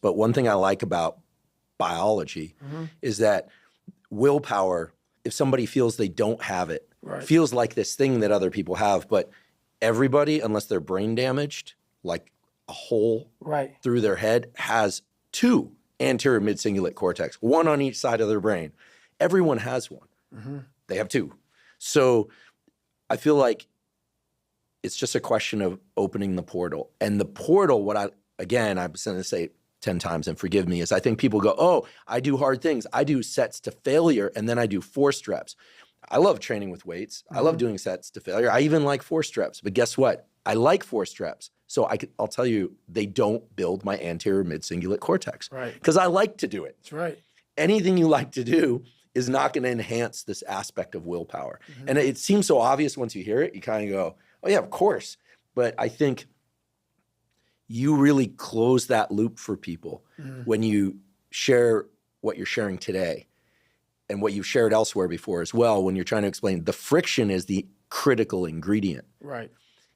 But one thing I like about biology is that willpower, if somebody feels they don't have it, feels like this thing that other people have, but everybody, unless they're brain damaged, like a hole through their head, has two anterior mid-cingulate cortex, one on each side of their brain. Everyone has one. They have two. So I feel like it's just a question of opening the portal. And the portal, I'm going to say it 10 times and forgive me, is I think people go, oh, I do hard things. I do sets to failure, and then I do forced reps. I love training with weights. I love doing sets to failure. I even like forced reps. But guess what? I like forced reps. So I'll tell you, they don't build my anterior mid-cingulate cortex. Because I like to do it. That's right. Anything you like to do is not going to enhance this aspect of willpower. And it seems so obvious once you hear it. You kind of go, oh, yeah, of course. But I think you really close that loop for people when you share what you're sharing today and what you've shared elsewhere before as well, when you're trying to explain the friction is the critical ingredient. Right.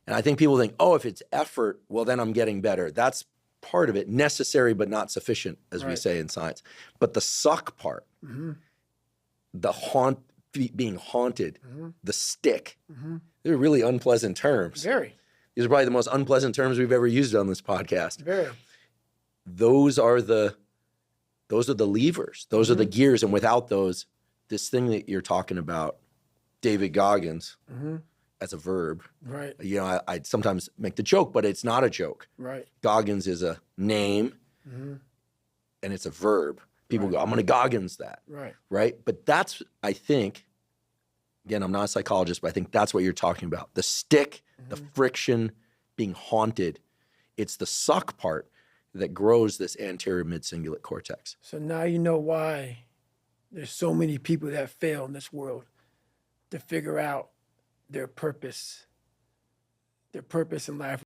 And I think people think, oh, if it's effort, well, then I'm getting better. That's part of it, necessary but not sufficient, as we say in science. But the suck part, the being haunted, the stick, they're really unpleasant terms. Very. These are probably the most unpleasant terms we've ever used on this podcast. Very. Those are the levers. Those are the gears. And without those, this thing that you're talking about, David Goggins, as a verb. Right. You know, I sometimes make the joke, but it's not a joke. Right. Goggins is a name and it's a verb. People go, I'm going to Goggins that. Right. Right. But that's, I think, again, I'm not a psychologist, but I think that's what you're talking about. The stick, the friction, being haunted. It's the suck part that grows this anterior mid-cingulate cortex. So now you know why there's so many people that fail in this world to figure out their purpose in life.